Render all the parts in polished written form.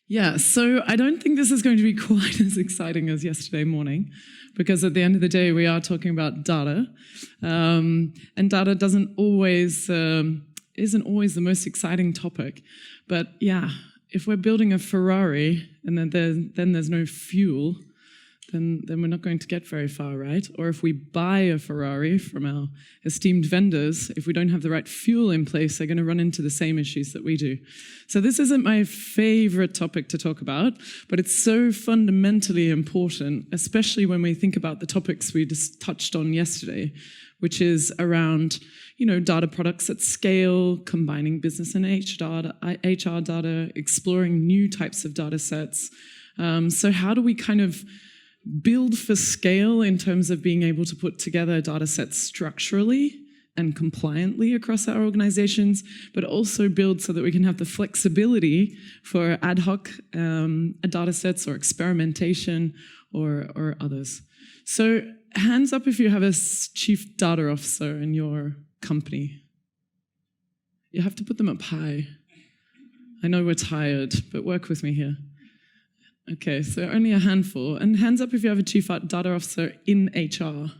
Yeah, so I don't think this is going to be quite as exciting as yesterday morning, because at the end of the day, we are talking about data, and data isn't always the most exciting topic. But yeah, if we're building a Ferrari and then there's no fuel, then we're not going to get very far, right? Or if we buy a Ferrari from our esteemed vendors, if we don't have the right fuel in place, they're going to run into the same issues that we do. So this isn't my favorite topic to talk about, but it's so fundamentally important, especially when we think about the topics we just touched on yesterday, which is around, data products at scale, combining business and HR data, exploring new types of data sets. So how do we kind of build for scale in terms of being able to put together data sets structurally and compliantly across our organizations, but also build so that we can have the flexibility for ad hoc data sets or experimentation or others. So hands up if you have a chief data officer in your company. You have to put them up high. I know we're tired, but work with me here. Okay, so only a handful. And hands up if you have a chief data officer in HR.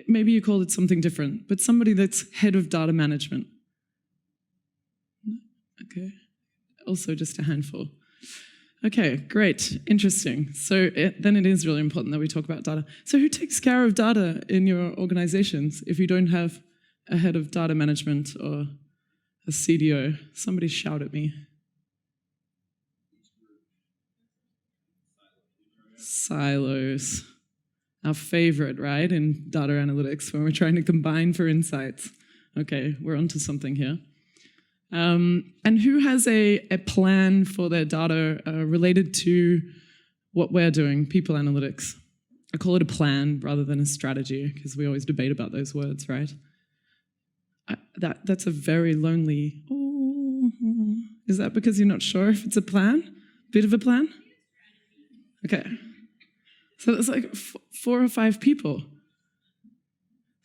Maybe you call it something different, but somebody that's head of data management. Okay, also just a handful. Okay, great, interesting. So then it is really important that we talk about data. So who takes care of data in your organizations if you don't have a head of data management or a CDO? Somebody shout at me. Silos. Our favorite, right, in data analytics when we're trying to combine for insights. Okay, we're onto something here. And who has a plan for their data related to what we're doing, people analytics? I call it a plan rather than a strategy, because we always debate about those words, right? That's a very lonely, is that because you're not sure if it's a plan? Bit of a plan? Okay. So there's like 4 or 5 people.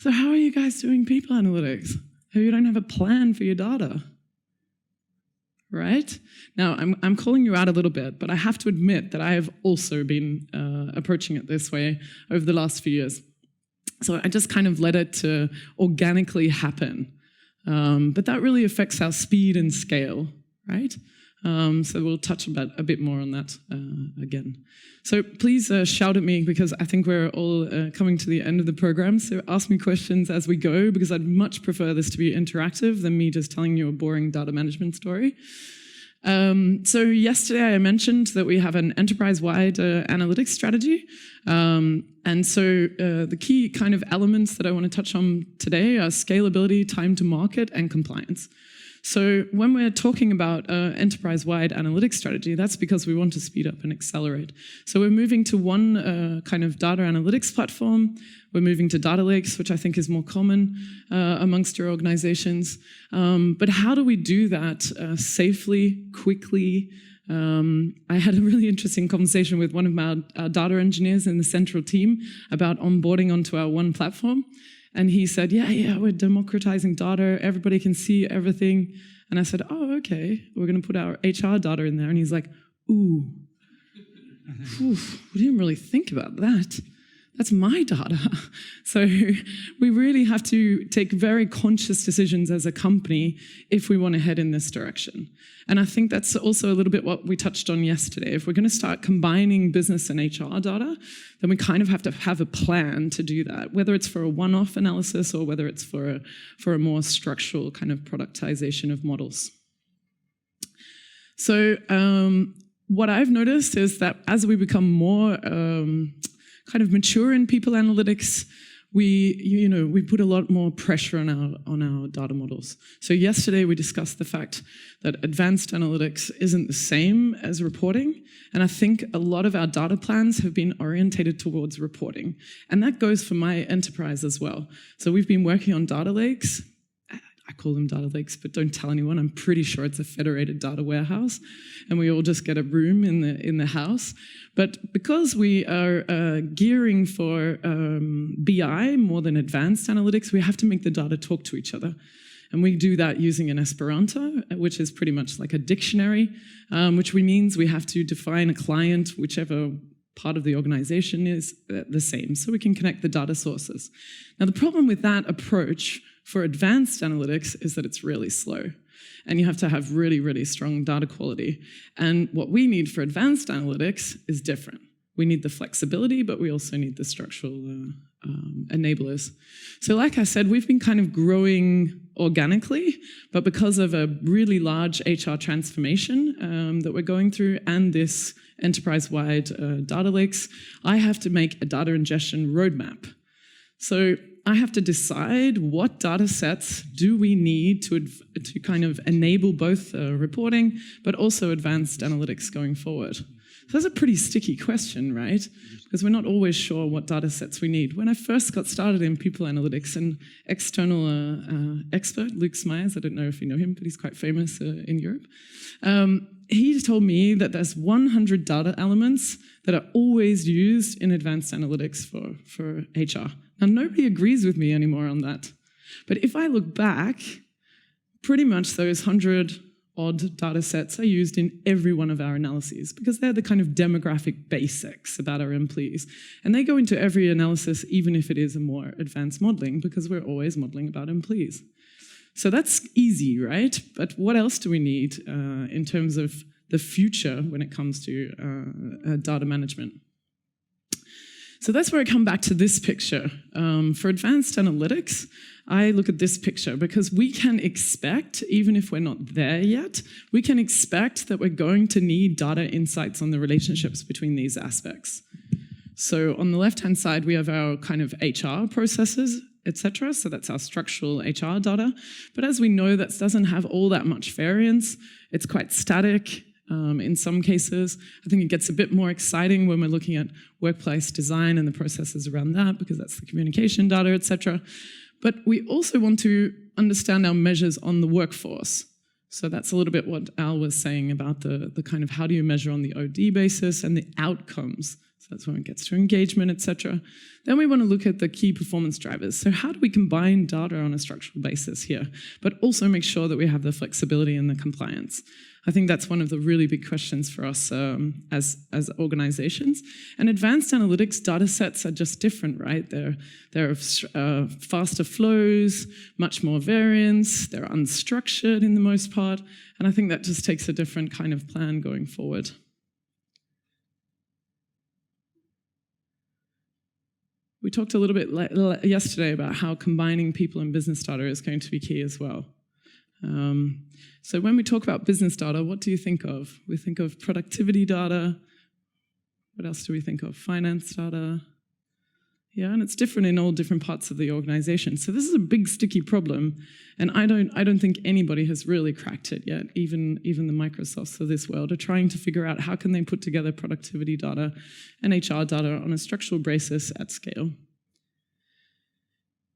So how are you guys doing people analytics if you don't have a plan for your data? Right? Now, I'm calling you out a little bit, but I have to admit that I have also been approaching it this way over the last few years. So I just kind of let it to organically happen. But that really affects our speed and scale, right? So we'll touch a bit more on that again. So please shout at me, because I think we're all coming to the end of the program. So ask me questions as we go, because I'd much prefer this to be interactive than me just telling you a boring data management story. So yesterday I mentioned that we have an enterprise-wide analytics strategy. And so the key kind of elements that I want to touch on today are scalability, time to market, and compliance. So when we're talking about enterprise-wide analytics strategy, that's because we want to speed up and accelerate. So we're moving to one kind of data analytics platform. We're moving to data lakes, which I think is more common amongst your organizations. But how do we do that safely, quickly? I had a really interesting conversation with one of our data engineers in the central team about onboarding onto our one platform. And he said, yeah, we're democratizing data. Everybody can see everything. And I said, oh, okay, we're going to put our HR data in there. And he's like, ooh, we didn't really think about that. That's my data. So we really have to take very conscious decisions as a company if we want to head in this direction. And I think that's also a little bit what we touched on yesterday. If we're going to start combining business and HR data, then we kind of have to have a plan to do that, whether it's for a one-off analysis or whether it's for a more structural kind of productization of models. So what I've noticed is that as we become more kind of mature in people analytics, we put a lot more pressure on our data models. So yesterday we discussed the fact that advanced analytics isn't the same as reporting, and I think a lot of our data plans have been orientated towards reporting, and that goes for my enterprise as well. So we've been working on data lakes. I call them data lakes, but don't tell anyone. I'm pretty sure it's a federated data warehouse, and we all just get a room in the house. But because we are gearing for BI more than advanced analytics, we have to make the data talk to each other. And we do that using an Esperanto, which is pretty much like a dictionary, which means we have to define a client, whichever part of the organization is the same, so we can connect the data sources. Now, the problem with that approach for advanced analytics is that it's really slow, and you have to have really, really strong data quality. And what we need for advanced analytics is different. We need the flexibility, but we also need the structural enablers. So like I said, we've been kind of growing organically, but because of a really large HR transformation that we're going through and this enterprise-wide data lakes, I have to make a data ingestion roadmap. So I have to decide what data sets do we need to kind of enable both reporting, but also advanced analytics going forward. So that's a pretty sticky question, right? Because we're not always sure what data sets we need. When I first got started in people analytics, an external expert, Luke Smyers, I don't know if you know him, but he's quite famous in Europe, he told me that there's 100 data elements that are always used in advanced analytics for HR. Now, nobody agrees with me anymore on that. But if I look back, pretty much those 100 odd data sets are used in every one of our analyses because they're the kind of demographic basics about our employees. And they go into every analysis, even if it is a more advanced modeling, because we're always modeling about employees. So that's easy, right? But what else do we need in terms of the future when it comes to data management? So that's where I come back to this picture. For advanced analytics, I look at this picture because we can expect, even if we're not there yet, we can expect that we're going to need data insights on the relationships between these aspects. So on the left-hand side, we have our kind of HR processes, etc. So that's our structural HR data. But as we know, that doesn't have all that much variance. It's quite static. In some cases, I think it gets a bit more exciting when we're looking at workplace design and the processes around that, because that's the communication data, etc. But we also want to understand our measures on the workforce. So that's a little bit what Al was saying about the kind of how do you measure on the OD basis and the outcomes. So that's when it gets to engagement, etc. Then we want to look at the key performance drivers. So how do we combine data on a structural basis here, but also make sure that we have the flexibility and the compliance? I think that's one of the really big questions for us as organizations. And advanced analytics data sets are just different, right? They're faster flows, much more variance, they're unstructured in the most part, and I think that just takes a different kind of plan going forward. We talked a little bit yesterday about how combining people and business data is going to be key as well. So when we talk about business data, what do you think of? We think of productivity data. What else do we think of? Finance data. Yeah, and it's different in all different parts of the organization. So this is a big sticky problem, and I don't think anybody has really cracked it yet. Even the Microsofts of this world are trying to figure out how can they put together productivity data and HR data on a structural basis at scale.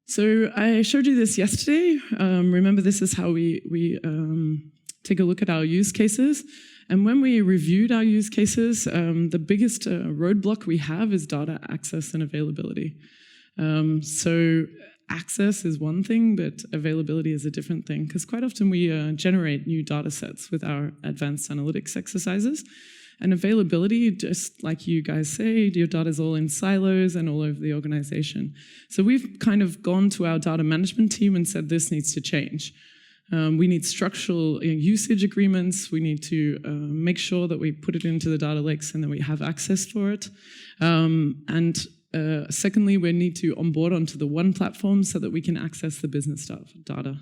So I showed you this yesterday. Remember, this is how we take a look at our use cases. And when we reviewed our use cases, the biggest roadblock we have is data access and availability. So access is one thing, but availability is a different thing, because quite often we generate new data sets with our advanced analytics exercises. And availability, just like you guys say, your data is all in silos and all over the organization. So we've kind of gone to our data management team and said this needs to change. We need structural usage agreements. We need to make sure that we put it into the data lakes and that we have access for it. Secondly, we need to onboard onto the one platform so that we can access the business data.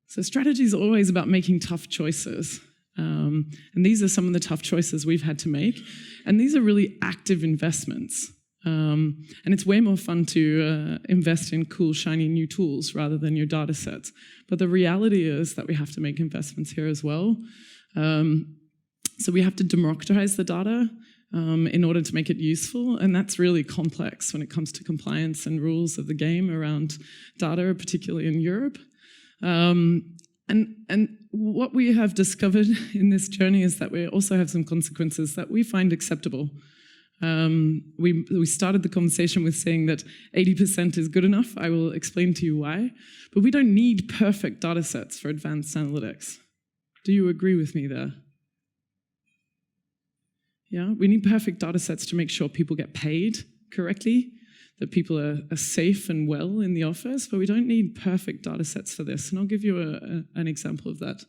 So strategy is always about making tough choices. And these are some of the tough choices we've had to make. And these are really active investments. And it's way more fun to invest in cool, shiny new tools rather than your data sets. But the reality is that we have to make investments here as well. So we have to democratize the data in order to make it useful. And that's really complex when it comes to compliance and rules of the game around data, particularly in Europe. And what we have discovered in this journey is that we also have some consequences that we find acceptable. We started the conversation with saying that 80% is good enough. I will explain to you why. But we don't need perfect data sets for advanced analytics. Do you agree with me there? Yeah, we need perfect data sets to make sure people get paid correctly, that people are safe and well in the office, but we don't need perfect data sets for this. And I'll give you an example of that.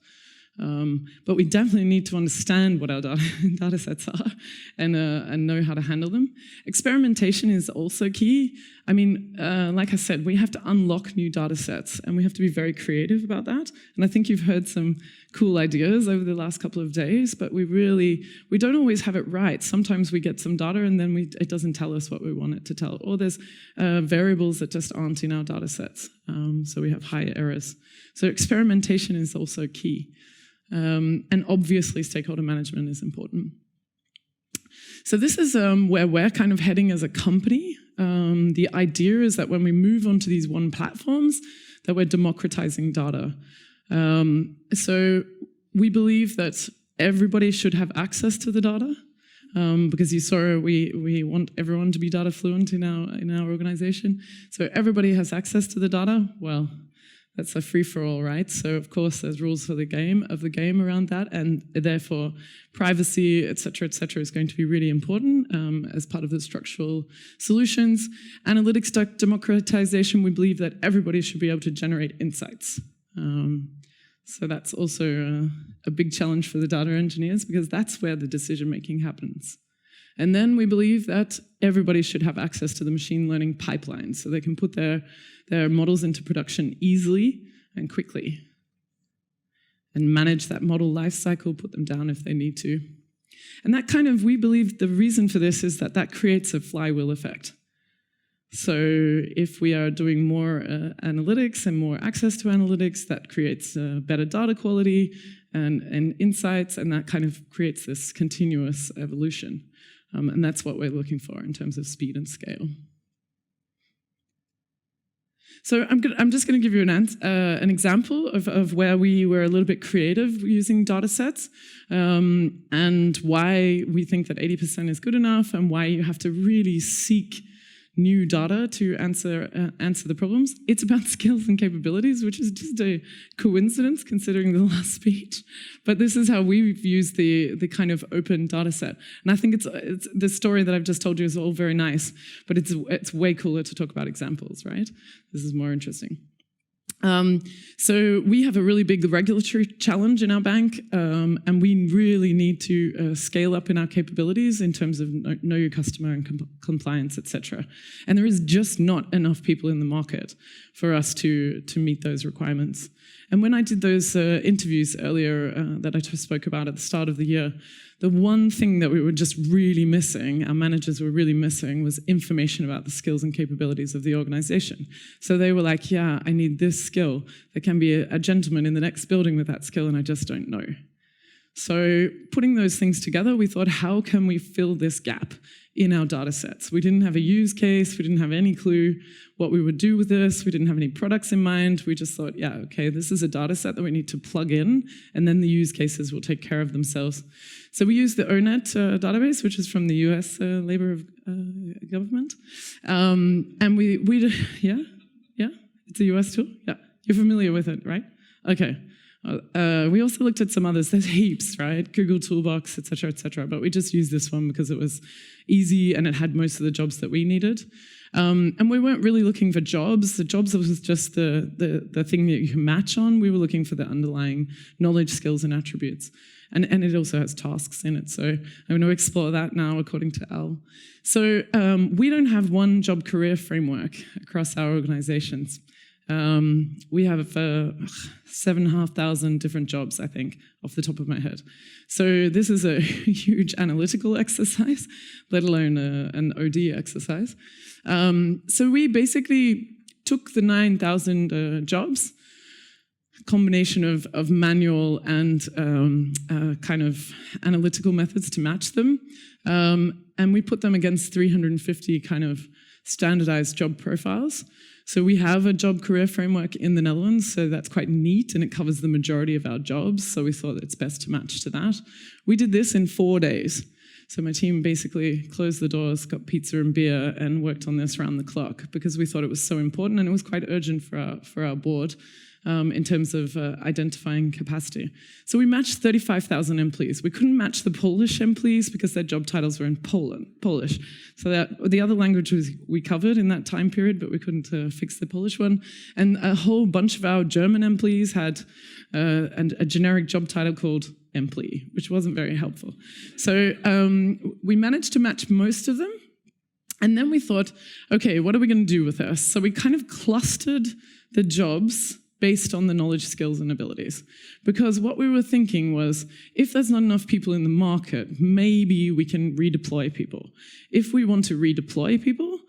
But we definitely need to understand what our data sets are and know how to handle them. Experimentation is also key. I mean, like I said, we have to unlock new data sets, and we have to be very creative about that. And I think you've heard some cool ideas over the last couple of days, but we don't always have it right. Sometimes we get some data and then it doesn't tell us what we want it to tell, or there's variables that just aren't in our data sets, so we have high errors. So experimentation is also key. And obviously, stakeholder management is important. So this is where we're kind of heading as a company. The idea is that when we move onto these one platforms, that we're democratizing data. So we believe that everybody should have access to the data, because you saw we want everyone to be data fluent in our organization. So everybody has access to the data. Well, that's a free-for-all, right? So of course there's rules for the game around that, and therefore privacy, et cetera, is going to be really important as part of the structural solutions. Analytics democratization, we believe that everybody should be able to generate insights. So that's also a big challenge for the data engineers, because that's where the decision-making happens. And then we believe that everybody should have access to the machine learning pipeline, so they can put their models into production easily and quickly, and manage that model lifecycle, put them down if they need to. And that we believe the reason for this is that creates a flywheel effect. So if we are doing more analytics and more access to analytics, that creates better data quality and insights, and that kind of creates this continuous evolution. And that's what we're looking for in terms of speed and scale. So I'm just going to give you an example of where we were a little bit creative using data sets, and why we think that 80% is good enough, and why you have to really seek new data to answer the problems. It's about skills and capabilities, which is just a coincidence considering the last speech. But this is how we've used the kind of open data set. And I think it's the story that I've just told you is all very nice, but it's way cooler to talk about examples, right? This is more interesting. So we have a really big regulatory challenge in our bank, and we really need to scale up in our capabilities in terms of know your customer and compliance, etc. And there is just not enough people in the market for us to meet those requirements. And when I did those interviews earlier that I just spoke about at the start of the year, the one thing that we were just really missing, our managers were really missing, was information about the skills and capabilities of the organization. So they were like, yeah, I need this skill. There can be a gentleman in the next building with that skill, and I just don't know. So putting those things together, we thought, how can we fill this gap in our data sets? We didn't have a use case. We didn't have any clue what we would do with this. We didn't have any products in mind. We just thought, yeah, okay, this is a data set that we need to plug in, and then the use cases will take care of themselves. So we used the ONET database, which is from the US Labor Government. And yeah, it's a US tool? Yeah, you're familiar with it, right? Okay. We also looked at some others. There's heaps, right? Google Toolbox, et cetera, but we just used this one because it was easy and it had most of the jobs that we needed. And we weren't really looking for jobs. The jobs was just the thing that you can match on. We were looking for the underlying knowledge, skills, and attributes. And it also has tasks in it. So I'm going to explore that now according to Al. So we don't have one job career framework across our organizations. We have 7,500 different jobs, I think, off the top of my head. So this is a huge analytical exercise, let alone an OD exercise. So we basically took the 9,000 jobs, combination of manual and kind of analytical methods to match them, and we put them against 350 kind of standardized job profiles. So we have a job career framework in the Netherlands, so that's quite neat, and it covers the majority of our jobs, so we thought it's best to match to that. We did this in 4 days. So my team basically closed the doors, got pizza and beer, and worked on this round the clock because we thought it was so important, and it was quite urgent for our board in terms of identifying capacity. So we matched 35,000 employees. We couldn't match the Polish employees because their job titles were in Polish. So the other languages we covered in that time period, but we couldn't fix the Polish one. And a whole bunch of our German employees had a generic job title called employee, which wasn't very helpful. So we managed to match most of them. And then we thought, okay, what are we going to do with this? So we kind of clustered the jobs based on the knowledge, skills, and abilities. Because what we were thinking was, if there's not enough people in the market, maybe we can redeploy people. If we want to redeploy people,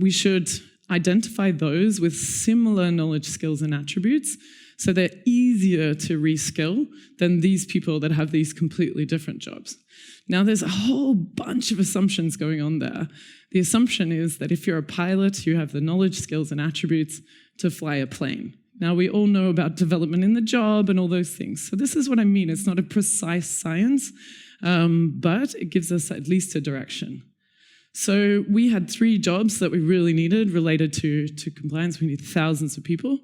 we should identify those with similar knowledge, skills, and attributes, so they're easier to reskill than these people that have these completely different jobs. Now, there's a whole bunch of assumptions going on there. The assumption is that if you're a pilot, you have the knowledge, skills, and attributes to fly a plane. Now, we all know about development in the job and all those things. So this is what I mean. It's not a precise science, but it gives us at least a direction. So we had 3 jobs that we really needed related to compliance. We need thousands of people.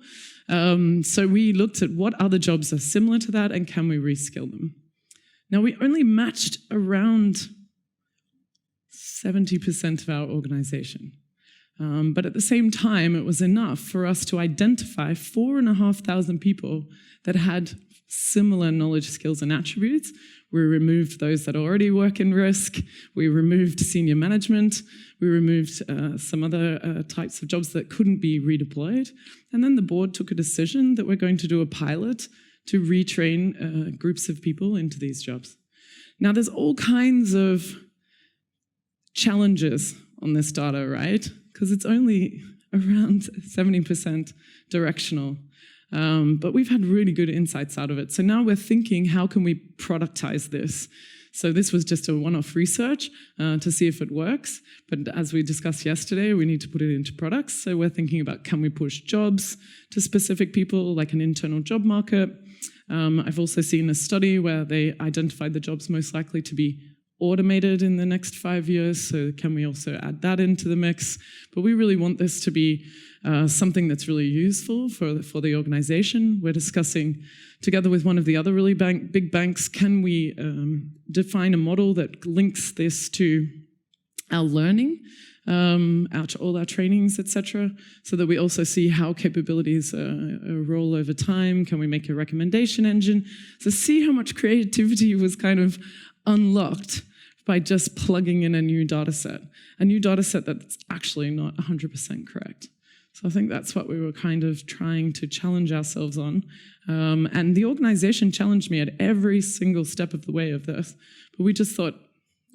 So we looked at what other jobs are similar to that and can we reskill them. Now, we only matched around 70% of our organization. But at the same time, it was enough for us to identify 4,500 people that had similar knowledge, skills, and attributes. We removed those that already work in risk. We removed senior management. We removed some other types of jobs that couldn't be redeployed. And then the board took a decision that we're going to do a pilot to retrain groups of people into these jobs. Now, there's all kinds of challenges on this data, right? Because it's only around 70% directional. But we've had really good insights out of it. So now we're thinking, how can we productize this? So this was just a one-off research to see if it works. But as we discussed yesterday, we need to put it into products. So we're thinking about, can we push jobs to specific people, like an internal job market? I've also seen a study where they identified the jobs most likely to be automated in the next 5 years, so can we also add that into the mix? But we really want this to be something that's really useful for the organization. We're discussing, together with one of the other really big banks, can we define a model that links this to our learning, all our trainings, etc., so that we also see how capabilities roll over time. Can we make a recommendation engine? So see how much creativity was kind of unlocked by just plugging in a new data set that's actually not 100% correct. So I think that's what we were kind of trying to challenge ourselves on. And the organization challenged me at every single step of the way of this. But we just thought,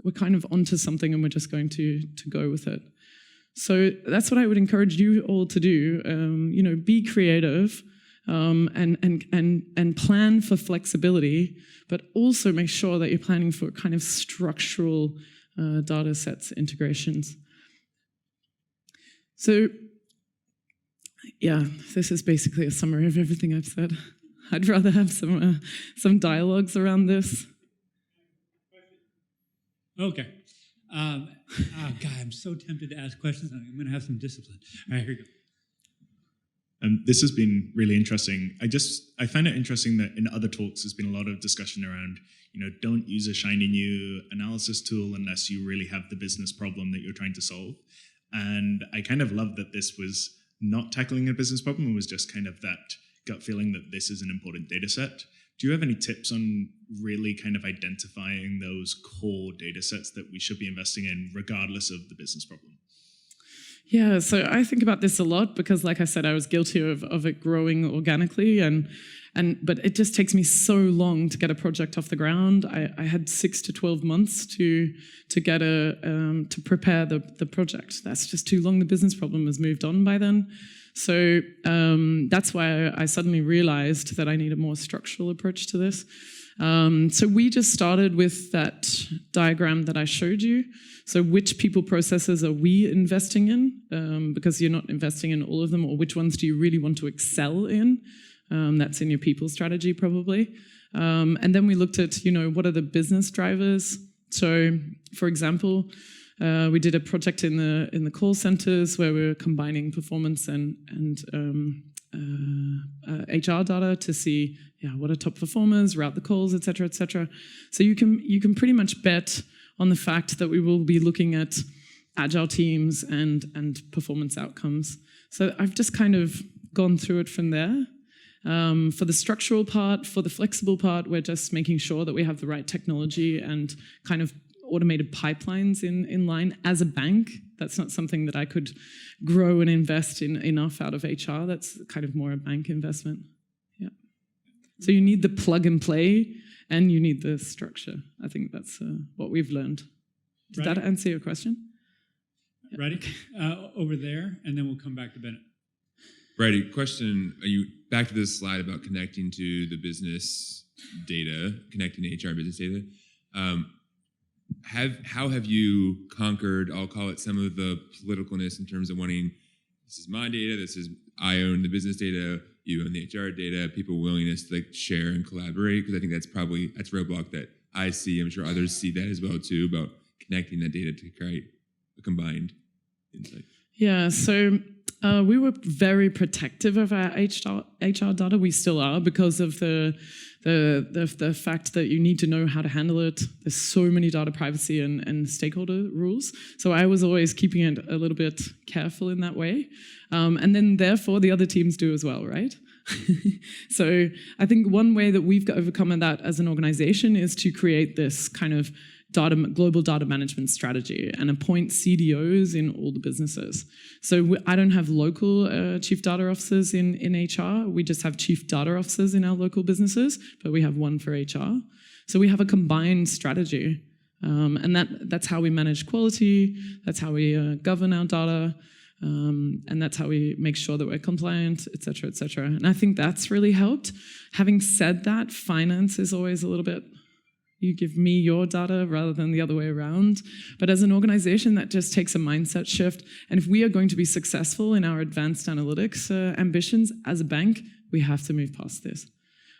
we're kind of onto something and we're just going to go with it. So that's what I would encourage you all to do. Be creative. And plan for flexibility, but also make sure that you're planning for kind of structural data sets integrations. So, yeah, this is basically a summary of everything I've said. I'd rather have some dialogues around this. Okay. God, I'm so tempted to ask questions. I'm going to have some discipline. All right, here we go. This has been really interesting. I find it interesting that in other talks there's been a lot of discussion around, don't use a shiny new analysis tool unless you really have the business problem that you're trying to solve. And I kind of love that this was not tackling a business problem, it was just kind of that gut feeling that this is an important data set. Do you have any tips on really kind of identifying those core data sets that we should be investing in regardless of the business problem? Yeah, so I think about this a lot because, like I said, I was guilty of it growing organically, but it just takes me so long to get a project off the ground. I had 6 to 12 months to get to prepare the project. That's just too long. The business problem has moved on by then. So that's why I suddenly realized that I need a more structural approach to this. So we just started with that diagram that I showed you. So which people processes are we investing in? Because you're not investing in all of them, or which ones do you really want to excel in? That's in your people strategy probably. And then we looked at, what are the business drivers So, for example, we did a project in the call centers where we were combining performance and HR data to see what are top performers, route the calls, et cetera, et cetera. So you can pretty much bet on the fact that we will be looking at agile teams and performance outcomes. So I've just kind of gone through it from there. For the structural part, for the flexible part, we're just making sure that we have the right technology and kind of automated pipelines in line as a bank. That's not something that I could grow and invest in enough out of HR. That's kind of more a bank investment. Yeah. So you need the plug and play and you need the structure. I think that's what we've learned. Did that answer your question? Ready? Over there, and then we'll come back to Bennett. Brydie, question, are you back to this slide about connecting to the business data, connecting to HR business data? How have you conquered, I'll call it, some of the politicalness in terms of wanting, this is my data, I own the business data, you own the HR data, people willingness to share and collaborate? Because I think that's a roadblock that I see. I'm sure others see that as well too, about connecting that data to create a combined insight. Yeah, so we were very protective of our HR data. We still are, because of the fact that you need to know how to handle it. There's so many data privacy and stakeholder rules. So I was always keeping it a little bit careful in that way. And then therefore the other teams do as well, right? So I think one way that we've overcome that as an organization is to create this kind of global data management strategy and appoint CDOs in all the businesses. So I don't have local chief data officers in HR. We just have chief data officers in our local businesses, but we have one for HR. So we have a combined strategy. And that's how we manage quality, that's how we govern our data, and that's how we make sure that we're compliant, et cetera, et cetera. And I think that's really helped. Having said that, finance is always a little bit, you give me your data rather than the other way around. But as an organization, that just takes a mindset shift. And if we are going to be successful in our advanced analytics ambitions as a bank, we have to move past this.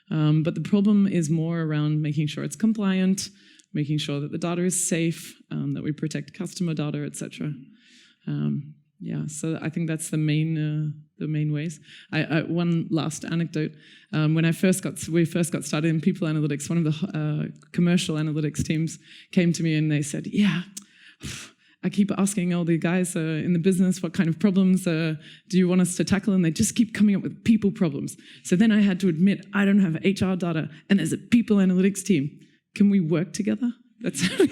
But the problem is more around making sure it's compliant, making sure that the data is safe, that we protect customer data, et cetera. Yeah, so I think that's the main ways. One last anecdote. When we first got started in people analytics, one of the commercial analytics teams came to me and they said, "Yeah, I keep asking all the guys in the business what kind of problems do you want us to tackle, and they just keep coming up with people problems." So then I had to admit, I don't have HR data, and there's a people analytics team. Can we work together? That's how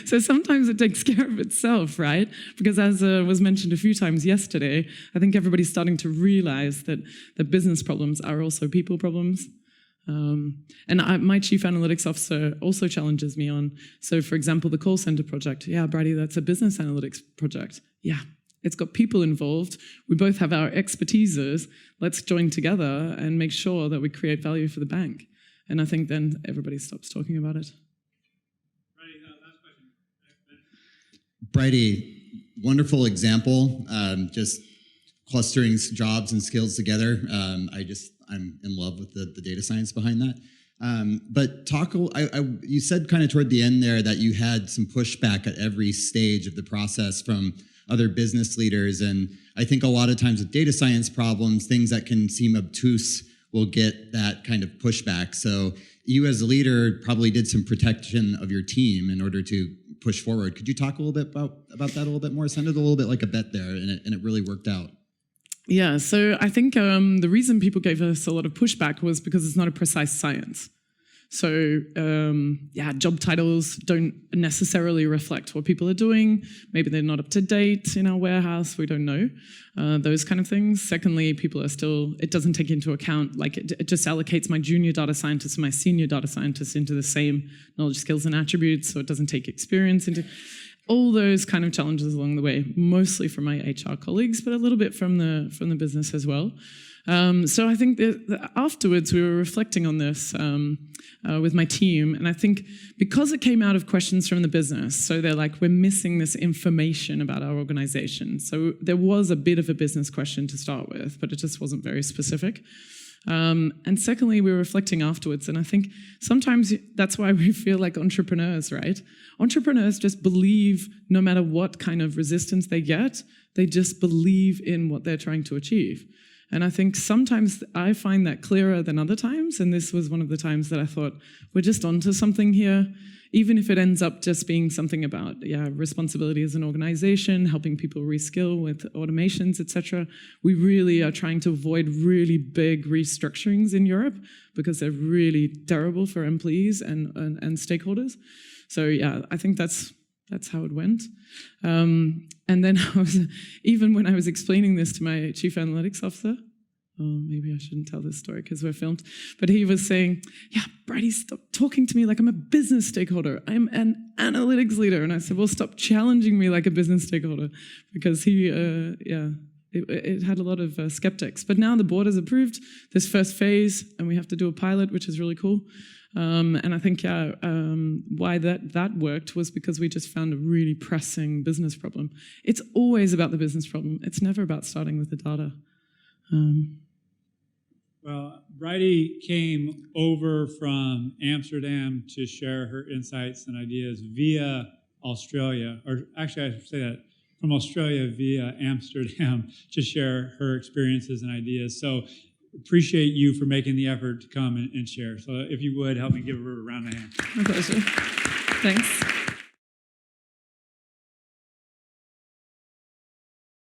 So sometimes it takes care of itself, right? Because as was mentioned a few times yesterday, I think everybody's starting to realize that the business problems are also people problems. My chief analytics officer also challenges me on, so for example, the call center project. Yeah, Brydie, that's a business analytics project. Yeah, it's got people involved. We both have our expertises. Let's join together and make sure that we create value for the bank. And I think then everybody stops talking about it. Brydie, wonderful example, just clustering jobs and skills together. I'm in love with the data science behind that. But you said kind of toward the end there that you had some pushback at every stage of the process from other business leaders. And I think a lot of times with data science problems, things that can seem obtuse will get that kind of pushback. So you as a leader probably did some protection of your team in order to push forward. Could you talk a little bit about that a little bit more? It sounded a little bit like a bet there, and it really worked out. Yeah, so I think the reason people gave us a lot of pushback was because it's not a precise science. So job titles don't necessarily reflect what people are doing. Maybe they're not up to date in our warehouse. We don't know. Those kind of things. Secondly, it doesn't take into account, it just allocates my junior data scientist and my senior data scientist into the same knowledge, skills, and attributes. So it doesn't take experience into all those kind of challenges along the way, mostly from my HR colleagues, but a little bit from the business as well. So I think that afterwards we were reflecting on this with my team, and I think because it came out of questions from the business, so they're like, we're missing this information about our organization. So there was a bit of a business question to start with, but it just wasn't very specific. And secondly, we're reflecting afterwards. And I think sometimes that's why we feel like entrepreneurs, right? Entrepreneurs just believe no matter what kind of resistance they get, they just believe in what they're trying to achieve. And I think sometimes I find that clearer than other times. And this was one of the times that I thought, we're just onto something here. Even if it ends up just being something about responsibility as an organization, helping people reskill with automations, etc. We really are trying to avoid really big restructurings in Europe because they're really terrible for employees and stakeholders. So yeah, I think that's how it went. And then even when I was explaining this to my chief analytics officer, maybe I shouldn't tell this story because we're filmed, but he was saying, yeah, Brydie, stop talking to me like I'm a business stakeholder. I'm an analytics leader. And I said, well, stop challenging me like a business stakeholder, because it had a lot of skeptics. But now the board has approved this first phase and we have to do a pilot, which is really cool. And I think why that worked was because we just found a really pressing business problem. It's always about the business problem. It's never about starting with the data. Well, Brydie came over from Amsterdam to share her insights and ideas via Australia, or actually I should say that, from Australia via Amsterdam to share her experiences and ideas. So appreciate you for making the effort to come and share. So if you would, help me give her a round of hands. My pleasure. Thanks.